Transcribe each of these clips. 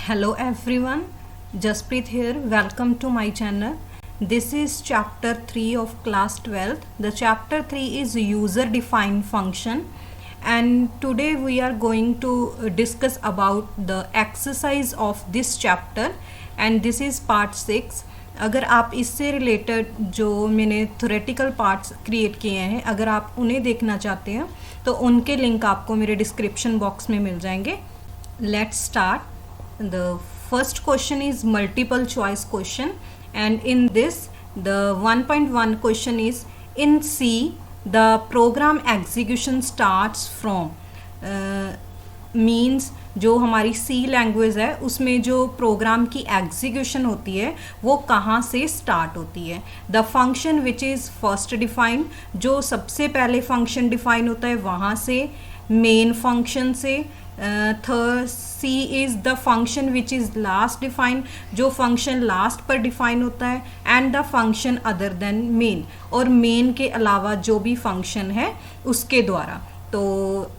Hello everyone, Jaspreet here. Welcome to my channel. This is chapter 3 of class 12th. The chapter 3 is user defined function, and today we are going to discuss about the exercise of this chapter, and this is part 6. अगर आप इससे related जो मैंने theoretical parts create किए हैं, अगर आप उन्हें देखना चाहते हैं तो उनके लिंक आपको मेरे डिस्क्रिप्शन बॉक्स में मिल जाएंगे. Let's start. The first question is multiple choice question, and in this the 1.1 question is in C the program execution starts from means जो हमारी C लैंग्वेज है उसमें जो प्रोग्राम की एग्जीक्यूशन होती है वो कहाँ से स्टार्ट होती है. The function which is first defined, जो सबसे पहले फंक्शन डिफाइन होता है वहाँ से, मेन फंक्शन से. Third C is the function which is last defined, जो फंक्शन लास्ट पर डिफाइन होता है. And the function other than main, और मेन के अलावा जो भी फंक्शन है उसके द्वारा. तो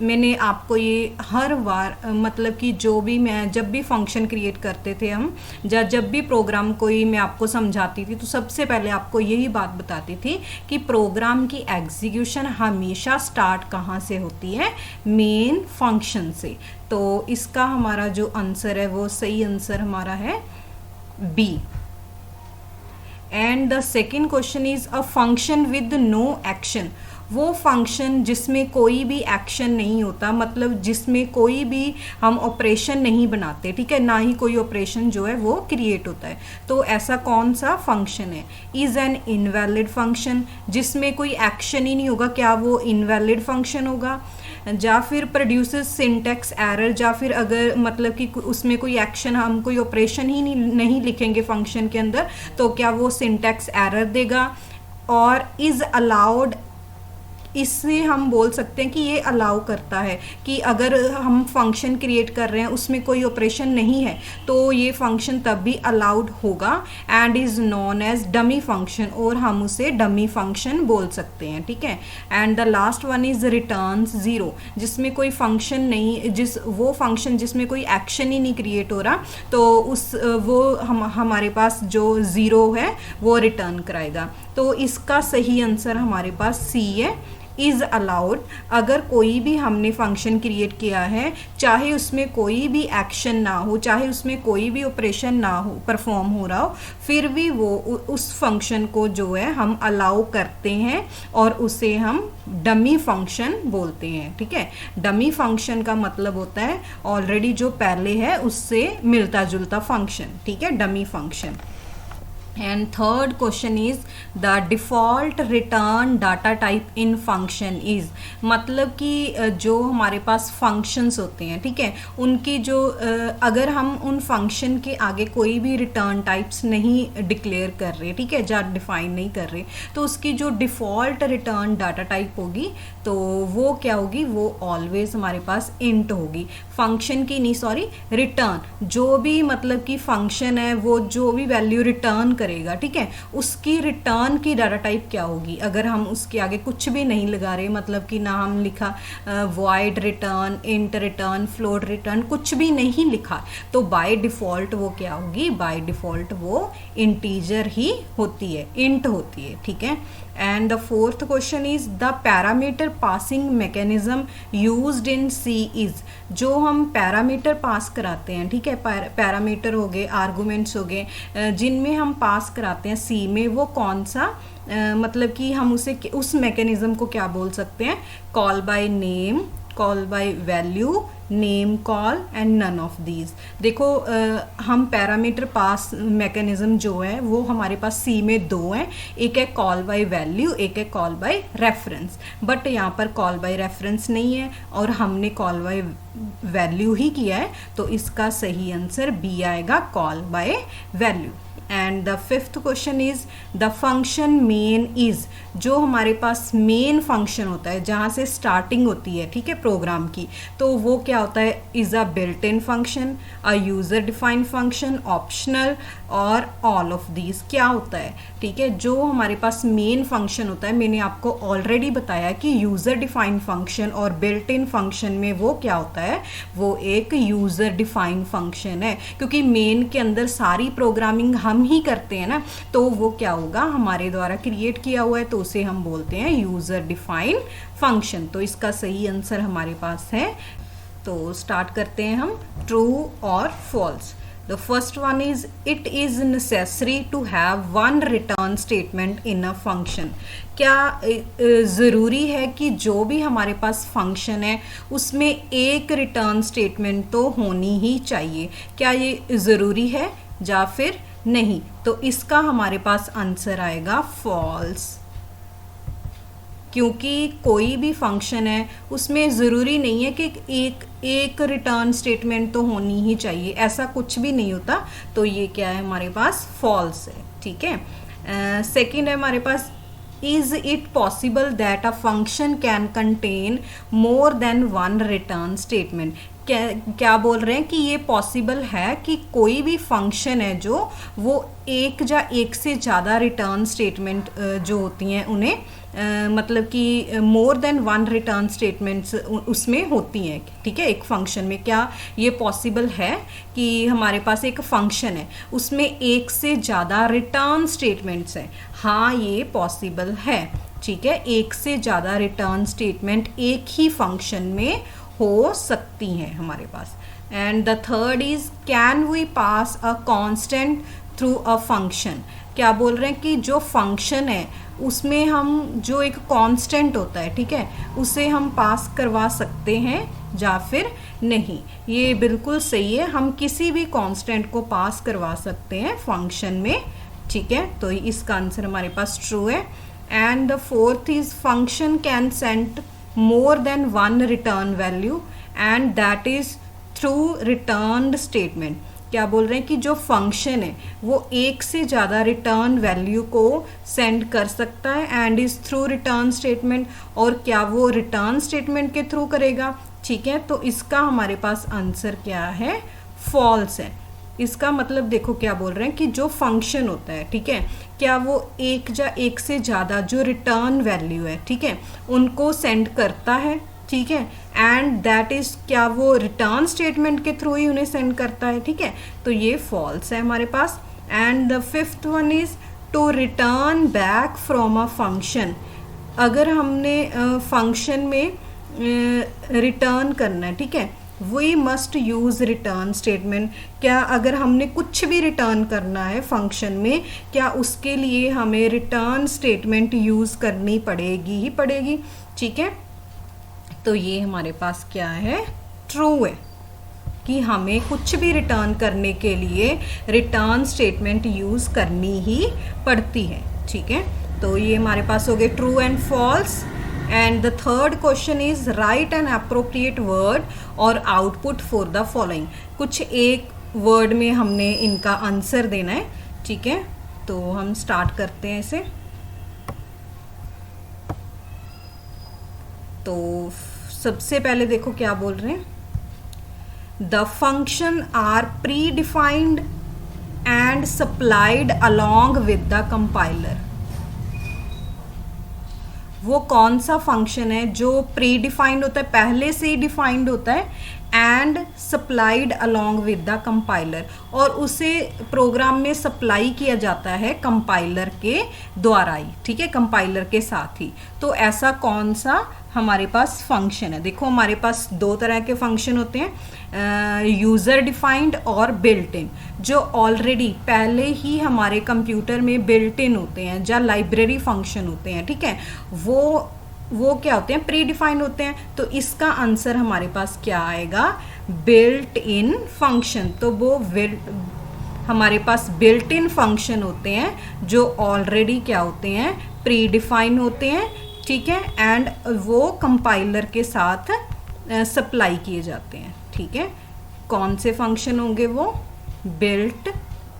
मैंने आपको ये हर बार मतलब कि जो भी मैं जब भी फंक्शन क्रिएट करते थे हम, जब भी प्रोग्राम कोई मैं आपको समझाती थी तो सबसे पहले आपको यही बात बताती थी कि प्रोग्राम की एग्जीक्यूशन हमेशा स्टार्ट कहाँ से होती है, मेन फंक्शन से. तो इसका हमारा जो आंसर है वो सही आंसर हमारा है B. And the second question is a function with no action. वो फंक्शन जिसमें कोई भी एक्शन नहीं होता, मतलब जिसमें कोई भी हम ऑपरेशन नहीं बनाते, ठीक है, ना ही कोई ऑपरेशन जो है वो क्रिएट होता है. तो ऐसा कौन सा फंक्शन है? इज़ एन इनवैलिड फंक्शन, जिसमें कोई एक्शन ही नहीं होगा, क्या वो इनवैलिड फंक्शन होगा? या फिर प्रोड्यूसेस सिंटैक्स एरर, या फिर अगर मतलब कि उसमें कोई एक्शन, हम कोई ऑपरेशन ही नहीं लिखेंगे फंक्शन के अंदर, तो क्या वो सिंटैक्स एरर देगा? और इज़ अलाउड, इससे हम बोल सकते हैं कि ये अलाउ करता है कि अगर हम फंक्शन क्रिएट कर रहे हैं उसमें कोई ऑपरेशन नहीं है तो ये फंक्शन तब भी अलाउड होगा. And is known as dummy function, और हम उसे डमी फंक्शन बोल सकते हैं, ठीक है. And the last one is returns zero, जिसमें कोई फंक्शन नहीं, वो फंक्शन जिसमें कोई एक्शन ही नहीं क्रिएट हो रहा, तो हमारे पास जो ज़ीरो है वो रिटर्न कराएगा. तो इसका सही आंसर हमारे पास सी है, इज़ अलाउड. अगर कोई भी हमने फंक्शन क्रिएट किया है, चाहे उसमें कोई भी एक्शन ना हो, चाहे उसमें कोई भी ऑपरेशन ना हो, परफॉर्म हो रहा हो, फिर भी वो उस फंक्शन को जो है हम अलाउ करते हैं और उसे हम डमी फंक्शन बोलते हैं, ठीक है. डमी फंक्शन का मतलब होता है ऑलरेडी जो पहले है उससे मिलता जुलता फंक्शन, ठीक है, dummy function. And third question is the default return data type in function is, मतलब कि जो हमारे पास functions होते हैं, ठीक है, उनकी जो अगर हम उन function के आगे कोई भी return types नहीं declare कर रहे, ठीक है, या define नहीं कर रहे, तो उसकी जो default return data type होगी तो वो क्या होगी, वो always हमारे पास int होगी. function की नहीं, सॉरी, return, जो भी मतलब कि function है वो जो भी value return करेगा, ठीक है, उसकी रिटर्न की डाटा टाइप क्या होगी. अगर हम उसके आगे कुछ भी नहीं लगा रहे, मतलब कि ना हम लिखा void return, int return, float return, कुछ भी नहीं लिखा, तो बाय डिफ़ॉल्ट वो क्या होगी, बाय डिफ़ॉल्ट वो इंटीजर ही होती है, इंट होती है, ठीक है. And the fourth question is the parameter passing mechanism used in C is. जो हम पैरामीटर पास कराते हैं, ठीक है, पैरामीटर हो गए, आर्गूमेंट्स हो गए, जिनमें हम पास कराते हैं सी में, वो कौन सा मतलब कि हम उस मैकेनिज्म को क्या बोल सकते हैं? Call by name, call by value, name call and none of these. देखो हम पैरामीटर पास मैकेनिज्म जो है वो हमारे पास सी में दो हैं, एक है कॉल बाय वैल्यू, एक है कॉल बाय रेफरेंस. बट यहाँ पर कॉल बाय रेफरेंस नहीं है और हमने कॉल बाय वैल्यू ही किया है, तो इसका सही आंसर बी आएगा, call by value. And the fifth question is the function main is, जो हमारे पास मेन फंक्शन होता है जहाँ से स्टार्टिंग होती है, ठीक है, प्रोग्राम की, तो वो क्या होता है, is a built in function, a user defined function, optional और ऑल ऑफ दीज क्या होता है। ठीक है, जो हमारे पास मेन फंक्शन होता है, मैंने आपको ऑलरेडी बताया कि यूज़र डिफाइंड फंक्शन और बिल्ट इन फंक्शन में वो क्या होता है, वो एक यूज़र डिफाइंड फंक्शन है, क्योंकि मेन के अंदर सारी प्रोग्रामिंग हम ही करते हैं ना, तो वो क्या होगा, हमारे द्वारा क्रिएट किया हुआ है, तो उसे हम बोलते हैं यूज़र डिफाइंड फंक्शन। तो इसका सही आंसर हमारे पास है। तो स्टार्ट करते हैं हम, ट्रू और false. The first one is it is necessary to have one return statement in a function. क्या ज़रूरी है कि जो भी हमारे पास फंक्शन है उसमें एक रिटर्न स्टेटमेंट तो होनी ही चाहिए। क्या ये ज़रूरी है या फिर नहीं? तो इसका हमारे पास आंसर आएगा फॉल्स, क्योंकि कोई भी फंक्शन है उसमें ज़रूरी नहीं है कि एक रिटर्न स्टेटमेंट तो होनी ही चाहिए, ऐसा कुछ भी नहीं होता। तो ये क्या है, हमारे पास फॉल्स है। ठीक है, सेकंड है हमारे पास, is it possible that a function can contain more than one return statement. क्या बोल रहे हैं कि ये पॉसिबल है कि कोई भी फंक्शन है जो वो एक या एक से ज़्यादा रिटर्न स्टेटमेंट जो होती हैं उन्हें मतलब कि मोर देन वन रिटर्न स्टेटमेंट्स उसमें होती हैं। ठीक है, एक फंक्शन में क्या ये पॉसिबल है कि हमारे पास एक फंक्शन है उसमें एक से ज़्यादा रिटर्न स्टेटमेंट्स हैं? हाँ, ये पॉसिबल है। ठीक है, एक से ज़्यादा रिटर्न स्टेटमेंट एक ही फंक्शन में हो सकती हैं हमारे पास। And the third is, can we pass a constant through a function. क्या बोल रहे हैं कि जो फंक्शन है उसमें हम जो एक कांस्टेंट होता है, ठीक है, उसे हम पास करवा सकते हैं या फिर नहीं? ये बिल्कुल सही है, हम किसी भी कांस्टेंट को पास करवा सकते हैं फंक्शन में। ठीक है, तो इसका आंसर हमारे पास ट्रू है। And the fourth is, function can send more than one return value and that is through returned statement। क्या बोल रहे हैं कि जो फंक्शन है वो एक से ज़्यादा रिटर्न वैल्यू को सेंड कर सकता है and is through return statement. और क्या वो रिटर्न स्टेटमेंट के थ्रू करेगा? ठीक है, तो इसका हमारे पास आंसर क्या है, फॉल्स है। इसका मतलब देखो क्या बोल रहे हैं कि जो फंक्शन होता है, ठीक है, क्या वो एक या एक से ज़्यादा जो रिटर्न वैल्यू है, ठीक है, उनको सेंड करता है। ठीक है, एंड दैट इज़, क्या वो रिटर्न स्टेटमेंट के थ्रू ही उन्हें सेंड करता है? ठीक है, तो ये फॉल्स है हमारे पास। And the fifth one is, to return back from a function. अगर हमने फंक्शन में रिटर्न करना है, ठीक है, we must use return statement. क्या अगर हमने कुछ भी रिटर्न करना है फंक्शन में, क्या उसके लिए हमें रिटर्न स्टेटमेंट यूज़ करनी पड़ेगी ही पड़ेगी? ठीक है, तो ये हमारे पास क्या है, ट्रू है कि हमें कुछ भी रिटर्न करने के लिए रिटर्न स्टेटमेंट यूज़ करनी ही पड़ती है। ठीक है, तो ये हमारे पास हो गए true and false. And the third question is, write an appropriate word or output for the following. कुछ एक वर्ड में हमने इनका आंसर देना है। ठीक है, तो हम स्टार्ट करते हैं इसे। तो सबसे पहले देखो क्या बोल रहे हैं, the function are predefined and supplied along with the compiler. वो कौन सा फंक्शन है जो प्री डिफाइंड होता है, पहले से ही डिफाइंड होता है, and supplied along with the compiler, और उसे प्रोग्राम में सप्लाई किया जाता है कंपाइलर के द्वारा ही। ठीक है, कंपाइलर के साथ ही। तो ऐसा कौन सा हमारे पास फंक्शन है? देखो हमारे पास दो तरह के फंक्शन होते हैं, यूज़र डिफाइंड और बिल्ट इन, जो ऑलरेडी पहले ही हमारे कंप्यूटर में बिल्ट इन होते हैं, या लाइब्रेरी फंक्शन होते हैं। ठीक है, वो क्या होते हैं, प्री डिफाइंड होते हैं। तो इसका आंसर हमारे पास क्या आएगा, बिल्ट इन फंक्शन। तो वो हमारे पास बिल्ट इन फंक्शन होते हैं जो ऑलरेडी क्या होते हैं, प्री डिफाइन होते हैं। ठीक है, एंड वो कंपाइलर के साथ सप्लाई किए जाते हैं। ठीक है, कौन से फंक्शन होंगे वो, बिल्ट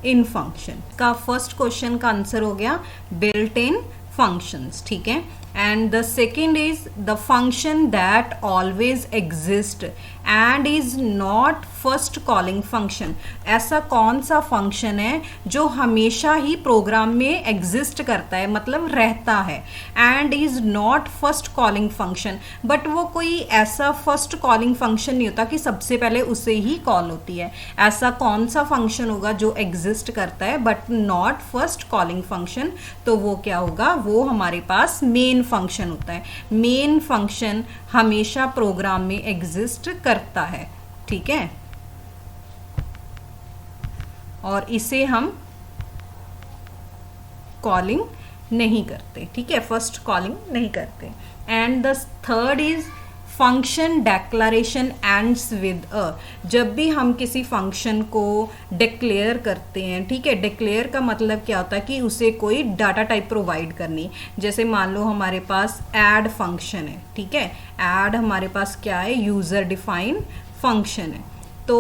इन फंक्शन। का फर्स्ट क्वेश्चन का आंसर हो गया बिल्ट इन फंक्शंस। ठीक है, and the second is the function that always exist and is not first calling function. ऐसा कौन सा फंक्शन है जो हमेशा ही प्रोग्राम में एग्जिस्ट करता है, मतलब रहता है, and is not first calling function, but वो कोई ऐसा फर्स्ट कॉलिंग फंक्शन नहीं होता कि सबसे पहले उसे ही कॉल होती है। ऐसा कौन सा फंक्शन होगा जो एग्जिस्ट करता है but not first calling function? तो वो क्या होगा, वो हमारे पास मेन फंक्शन होता है। मेन फंक्शन हमेशा प्रोग्राम में एग्जिस्ट करता है, ठीक है, और इसे हम कॉलिंग नहीं करते, ठीक है, फर्स्ट कॉलिंग नहीं करते। And the third is function declaration ends with a. जब भी हम किसी फंक्शन को डिक्लेयर करते हैं, ठीक है, डिक्लेयर का मतलब क्या होता है कि उसे कोई डाटा टाइप प्रोवाइड करनी। जैसे मान लो हमारे पास ऐड फंक्शन है, ठीक है, ऐड हमारे पास क्या है, यूज़र डिफाइन फंक्शन है। तो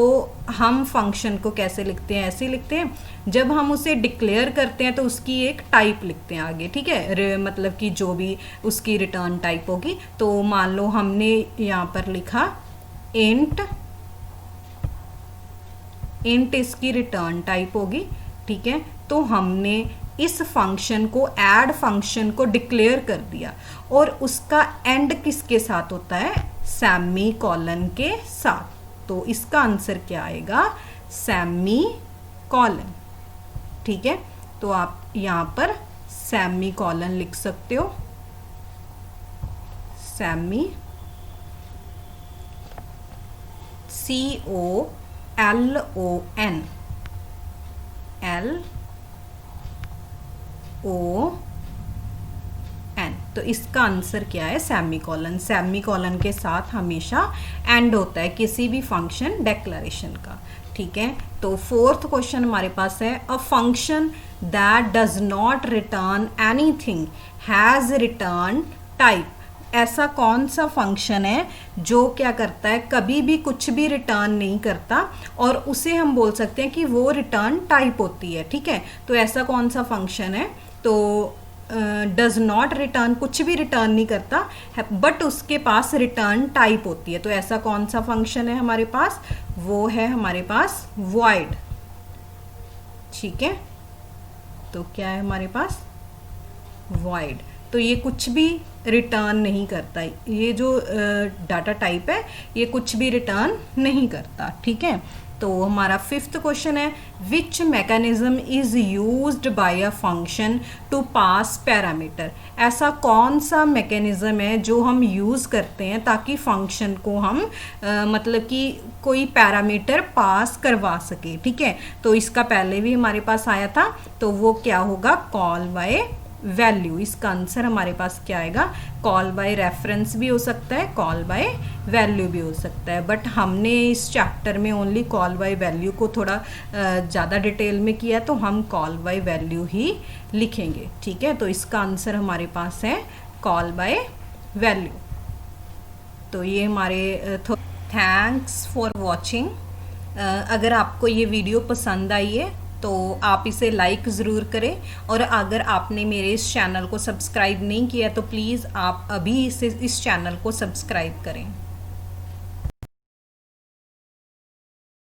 हम फंक्शन को कैसे लिखते हैं, ऐसे लिखते हैं, जब हम उसे डिक्लेयर करते हैं तो उसकी एक टाइप लिखते हैं आगे, ठीक है, मतलब कि जो भी उसकी रिटर्न टाइप होगी। तो मान लो हमने यहाँ पर लिखा इंट, इंट इसकी रिटर्न टाइप होगी, ठीक है। तो हमने इस फंक्शन को, ऐड फंक्शन को डिक्लेयर कर दिया, और उसका एंड किसके साथ होता है, सेमी कॉलन के साथ। तो इसका आंसर क्या आएगा, सेमी कॉलन, ठीक है। तो आप यहाँ पर सेमी कॉलन लिख सकते हो, सेमी, COLON, LON। तो इसका आंसर क्या है, सेमी कॉलन। सेमी कॉलन के साथ हमेशा एंड होता है किसी भी फंक्शन डेक्लरेशन का, ठीक है। तो फोर्थ क्वेश्चन हमारे पास है, a function that does not return anything has return type. ऐसा कौन सा फंक्शन है जो क्या करता है, कभी भी कुछ भी रिटर्न नहीं करता, और उसे हम बोल सकते हैं कि वो रिटर्न टाइप होती है, ठीक है। तो ऐसा कौन सा फंक्शन है, तो डज नॉट रिटर्न, कुछ भी रिटर्न नहीं करता, बट उसके पास रिटर्न टाइप होती है। तो ऐसा कौन सा फंक्शन है हमारे पास, वो है हमारे पास void, ठीक है। तो क्या है हमारे पास, void। तो ये कुछ भी रिटर्न नहीं करता, ये जो डाटा टाइप है ये कुछ भी रिटर्न नहीं करता, ठीक है। तो हमारा फिफ्थ क्वेश्चन है, which mechanism is used by a function to pass parameter. ऐसा कौन सा मैकेनिज्म है जो हम यूज़ करते हैं ताकि फंक्शन को हम मतलब कि कोई पैरामीटर पास करवा सके, ठीक है। तो इसका पहले भी हमारे पास आया था, तो वो क्या होगा, कॉल बाय वैल्यू। इसका आंसर हमारे पास क्या आएगा, कॉल बाय रेफरेंस भी हो सकता है, कॉल बाय वैल्यू भी हो सकता है, बट हमने इस चैप्टर में ओनली कॉल बाय वैल्यू को थोड़ा ज़्यादा डिटेल में किया, तो हम कॉल बाय वैल्यू ही लिखेंगे, ठीक है। तो इसका आंसर हमारे पास है कॉल बाय वैल्यू। तो ये हमारे थैंक्स फॉर वॉचिंग। अगर आपको ये वीडियो पसंद आई है तो आप इसे लाइक ज़रूर करें, और अगर आपने मेरे इस चैनल को सब्सक्राइब नहीं किया तो प्लीज़ आप अभी इस चैनल को सब्सक्राइब करें।